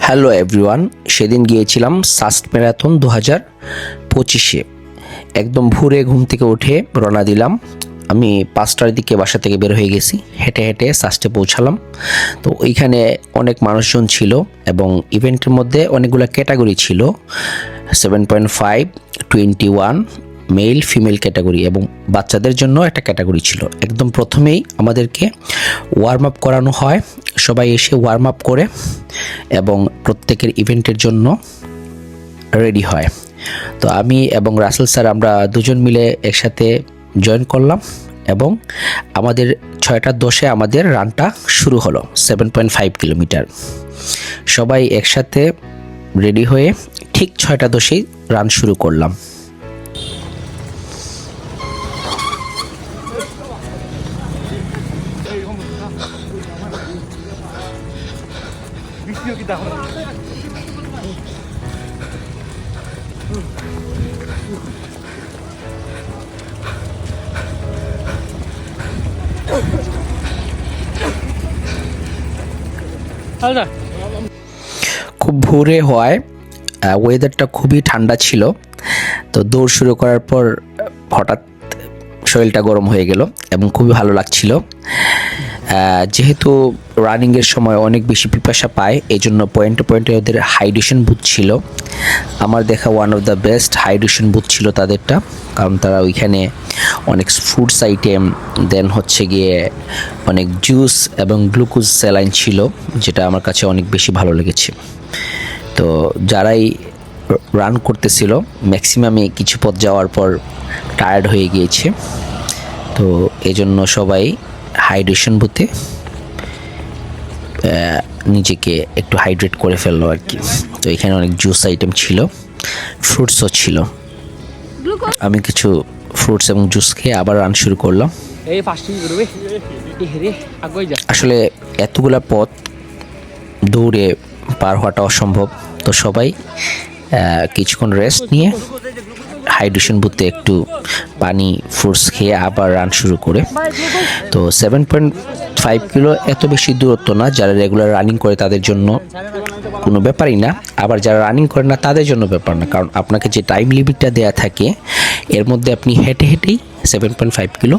Hello everyone, সেদিন গিয়েছিলাম SUST marathon 2025-এ। একদম ভোরে ঘুম থেকে উঠে রওনা দিলাম। আমি 5টার দিকে বাসা থেকে বের হয়ে গেছি, হেঁটে হেঁটে সাস্টে পৌঁছালাম। তো ওইখানে অনেক মানুষজন ছিল এবং ইভেন্টের মধ্যে অনেকগুলো ক্যাটাগরি ছিল, 7.5, 21, মেল ফিমেল ক্যাটাগরি এবং বাচ্চাদের জন্য একটা ক্যাটাগরি ছিল। একদম প্রথমেই আমাদেরকে ওয়ার্ম আপ করানো হয়, সবাই এসে ওয়ার্ম আপ করে এবং প্রত্যেকের ইভেন্টের জন্য রেডি হয়। তো আমি এবং রাসেল স্যার আমরা দুজন মিলে একসাথে জয়েন করলাম এবং আমাদের 6:10 আমাদের রানটা শুরু হলো, 7.5 কিলোমিটার। সবাই একসাথে রেডি হয়ে ঠিক 6:10 রান শুরু করলাম। খুব ভোরে হওয়ায় ওয়েদারটা খুবই ঠান্ডা ছিল। তো দৌড় শুরু করার পর হঠাৎ শরীরটা গরম হয়ে গেল এবং খুবই ভালো লাগছিল। যেহেতু রানিংয়ের সময় অনেক বেশি পিপাসা পায়, এই জন্য পয়েন্টে পয়েন্টে ওদের হাইড্রেশন বুথ ছিল। আমার দেখা one of the best hydration booth ছিল তাদেরটা, কারণ তারা ওইখানে অনেক ফ্রুটস আইটেম, দেন হচ্ছে গিয়ে অনেক জুস এবং গ্লুকোজ স্যালাইন ছিল, যেটা আমার কাছে অনেক বেশি ভালো লেগেছে। তো যারাই রান করতেছিল ম্যাক্সিমামই কিছু পথ যাওয়ার পর টায়ার্ড হয়ে গিয়েছে। তো এজন্য সবাই হাইড্রেশন বুথে নিজেকে একটু হাইড্রেট করে ফেললো আর কি। তো এখানে অনেক জুস আইটেম ছিল, ফ্রুটসও ছিল। আমি কিছু ফ্রুটস এবং জুস খেয়ে আবার রান শুরু করলাম। আসলে এতগুলা পথ দৌড়ে পার হওয়াটা অসম্ভব, তো সবাই কিছুক্ষণ রেস্ট নিয়ে হাইড্রেশন বুথে একটু পানি ফ্রুটস খেয়ে আবার রান শুরু করে। তো 7.5 কিলো এত বেশি দূরত্ব না, যারা রেগুলার রানিং করে তাদের জন্য কোনো ব্যাপারই না, আবার যারা রানিং করে না তাদের জন্য ব্যাপার না, কারণ আপনাকে যে টাইম লিমিটটা দেয়া থাকে এর মধ্যে আপনি হেঁটে হেঁটেই 7.5 কিলো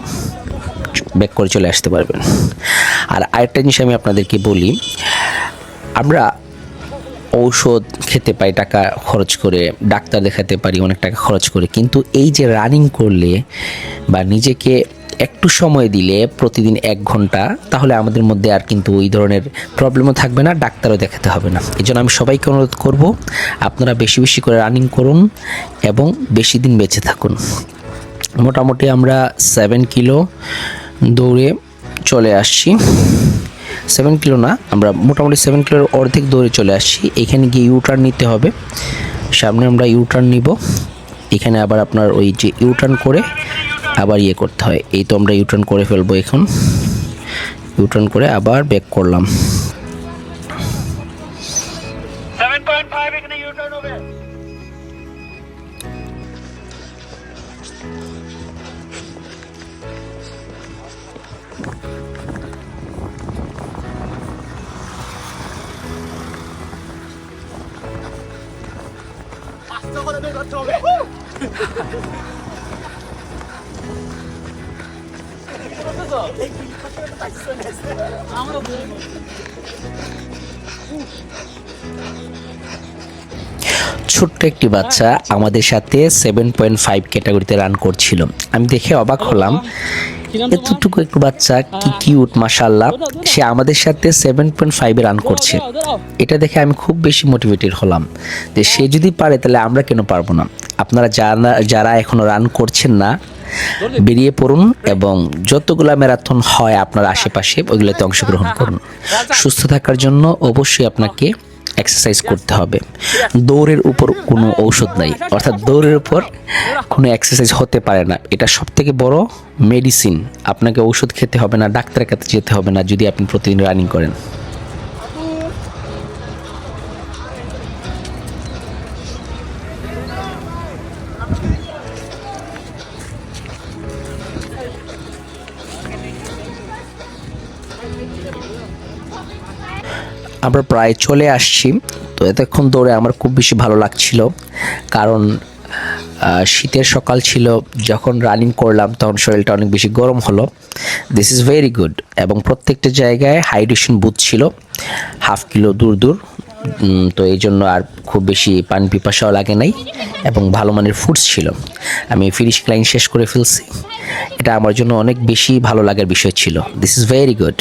ব্যাক করে চলে আসতে পারবেন। আর আরেকটা জিনিস আমি আপনাদেরকে বলি, আমরা ঔষধ খেতে পাই টাকা খরচ করে, ডাক্তার দেখাতে পারি অনেক টাকা খরচ করে, কিন্তু এই যে রানিং করলে বা নিজেকে একটু সময় দিলে প্রতিদিন 1 ঘন্টা, তাহলে আমাদের মধ্যে আর কিন্তু ওই ধরনের প্রবলেমও থাকবে না, ডাক্তারও দেখাতে হবে না। এই জন্য আমি সবাইকে অনুরোধ করব, আপনারা বেশি বেশি করে রানিং করুন এবং বেশি দিন বেঁচে থাকুন। মোটামুটি আমরা 7 কিলো দৌড়ে চলে আসছি। 7 কিলো না, আমরা মোটামুটি 7 কিলোর অর্ধেক দৌড়ে চলে আসছি। এখানে গিয়ে ইউটার্ন নিতে হবে, সামনে আমরা ইউটার্ন নিব। এখানে আবার আপনার ওই যে ইউটার্ন করে আবার করতে হয়। এই তো আমরা ইউটার্ন করে ফেলবো এখন। ইউটার্ন করে আবার ব্যাক করলাম। 7.5 এখানে ইউটার্ন হবে। আস্তে করে বের করতে হবে। ছোট্ট একটি বাচ্চা আমাদের সাথে 7.5 ক্যাটাগরিতে রান করছিল। আমি দেখে অবাক হলাম, এতটুকু একটু বাচ্চা কি কিউট, মাশাআল্লাহ, সে আমাদের সাথে 7.5 রান করছে। এটা দেখে আমি খুব বেশি মোটিভেটেড হলাম যে সে যদি পারে তাহলে আমরা কেন পারবো না। আপনারা যারা এখনো রান করছেন না, বেরিয়ে পড়ুন এবং যতগুলা ম্যারাথন হয় আপনার আশেপাশে ওইগুলোতে অংশগ্রহণ করুন। সুস্থ থাকার জন্য অবশ্যই আপনাকে এক্সারসাইজ করতে হবে। দৌড়ের উপর কোনো ঔষধ নাই, অর্থাৎ দৌড়ের উপর কোনো এক্সারসাইজ হতে পারে না। এটা সবথেকে বড় মেডিসিন। আপনাকে ঔষধ খেতে হবে না, ডাক্তারের কাছে যেতে হবে না যদি আপনি প্রতিদিন রানিং করেন। আমরা প্রায় চলে আসছি। তো এতক্ষণ দৌড়ে আমার খুব বেশি ভালো লাগছিল, কারণ শীতের সকাল ছিল, যখন রানিং করলাম তখন শরীরটা অনেক বেশি গরম হলো। This is very good. এবং প্রত্যেকটা জায়গায় হাইড্রেশন বুথ ছিল, হাফ কিলো দূর দূর। তো এই জন্য আর খুব বেশি পানি পিপাসাও লাগে নাই, এবং ভালো মানের ফুডস ছিল। আমি ফিনিশ লাইন শেষ করে ফেলছি, এটা আমার জন্য অনেক বেশি ভালো লাগার বিষয় ছিল। This is very good.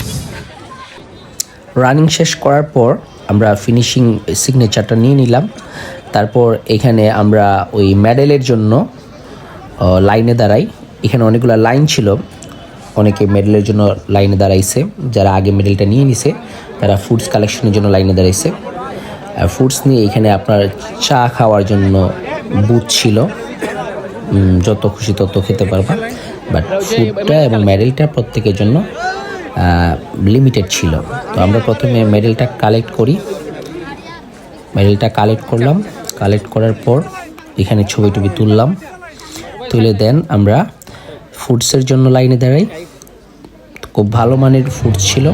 Running শেষ করার পর আমরা ফিনিশিং সিগনেচারটা নিয়ে নিলাম। তারপর এখানে আমরা ওই মেডেলের জন্য লাইনে দাঁড়াই। এখানে অনেকগুলো লাইন ছিল, অনেকে মেডেলের জন্য লাইনে দাঁড়াইছে। যারা আগে মেডেলটা নিয়ে নিছে তারা ফুডস কালেকশনের জন্য লাইনে দাঁড়াইছে। ফুডস নিয়ে এখানে আপনার চা খাওয়ার জন্য বুথ ছিল, যত খুশি তত খেতে পারবা। বাট ফুডটা এবং মেডেলটা প্রত্যেকের জন্য লিমিটেড ছিল। তো আমরা প্রথমে মেডেলটা কালেক্ট করলাম। কালেক্ট করার পর এখানে ছবি টবি তুলে দেন আমরা ফুডসের জন্য লাইনে দাঁড়াই। খুব ভালো মানের ফুডস ছিল,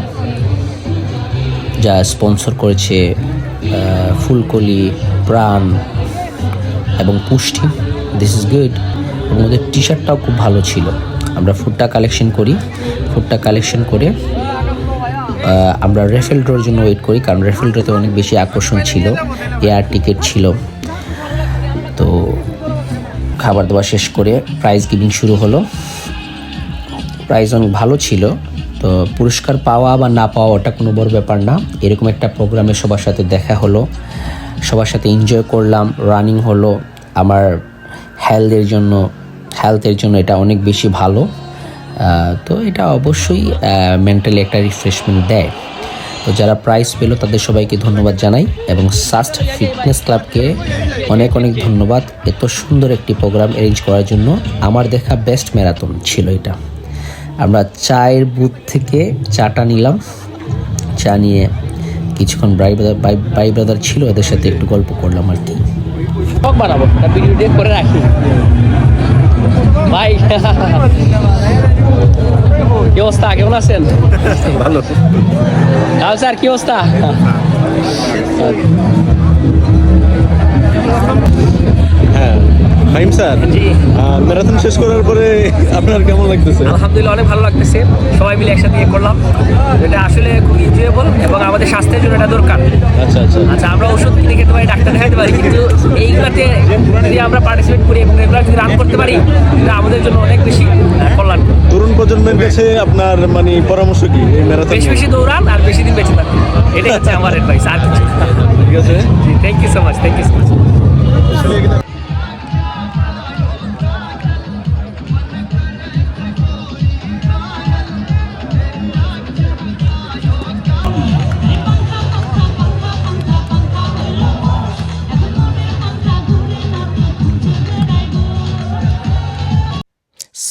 যা স্পন্সর করেছে ফুলকলি, প্রাণ এবং পুষ্টি। This is good. এবং ওদের টি শার্টটাও খুব ভালো ছিল। আমরা ফুডটা কালেকশন করে আমরা রেফেল ড্রোর জন্য ওয়েট করি, কারণ রেফেল ড্রোতে অনেক বেশি আকর্ষণ ছিল, এয়ার টিকিট ছিল। তো খাবার দাবার শেষ করে প্রাইজ গিভিং শুরু হলো। প্রাইজ অনেক ভালো ছিল। তো পুরস্কার পাওয়া বা না পাওয়া ওটা কোনো বড় ব্যাপার না। এরকম একটা প্রোগ্রামে সবার সাথে দেখা হলো, সবার সাথে এনজয় করলাম, রানিং হলো। আমার হেলথের জন্য এটা অনেক বেশি ভালো। তো এটা অবশ্যই মেন্টালি একটা রিফ্রেশমেন্ট দেয়। তো যারা প্রাইজ পেলো তাদের সবাইকে ধন্যবাদ জানাই, এবং সাস্ট ফিটনেস ক্লাবকে অনেক ধন্যবাদ এত সুন্দর একটি প্রোগ্রাম অ্যারেঞ্জ করার জন্য। আমার দেখা বেস্ট ম্যারাথন ছিল এটা। আমরা চায়ের বুথ থেকে চাটা নিলাম, চা নিয়ে কিছুক্ষণ ভাই ব্রাদার ছিল, এদের সাথে একটু গল্প করলাম আর কি। বানাবো ভিডিও করে রাখি ভাই। কি অবস্থা, কেমন আছেন? ভালো। স্যার কি অবস্থা? হ্যাঁ ফাহিম স্যার, ম্যারাথন শেষ করার পরে আপনার কেমন লাগতেছে? আলহামদুলিল্লাহ অনেক ভালো লাগতেছে। সবাই মিলে একসাথে করলাম, এটা আসলে খুব এনজয়েবল এবং আমাদের স্বাস্থ্যের জন্য এটা দরকার। আচ্ছা, আমরা ওষুধ কিনে খেতে পারি, ডাক্তার দেখাতে পারি, কিন্তু এইগুলাতে যদি আমরা পার্টিসিপেট করি এবং এগুলো যদি রান করতে পারি, এটা আমাদের জন্য অনেক বেশি কল্যাণ। তরুণ প্রজন্মের কাছে আপনার পরামর্শ কি এই ম্যারাথন? বেশি দৌড়ান আর বেশি দিন বেঁচে থাকুন, এটাই হচ্ছে আমার অ্যাডভাইস। আর কিছু ঠিক আছে, thank you so much.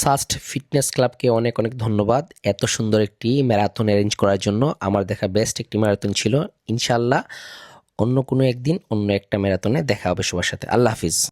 SUST fitness ক্লাবকে অনেক ধন্যবাদ এত সুন্দর একটি ম্যারাথন অ্যারেঞ্জ করার জন্য। আমার দেখা বেস্ট একটি ম্যারাথন ছিল। ইনশাল্লাহ অন্য কোনো একদিন অন্য একটা ম্যারাথনে দেখা হবে সবার সাথে। আল্লাহ হাফিজ।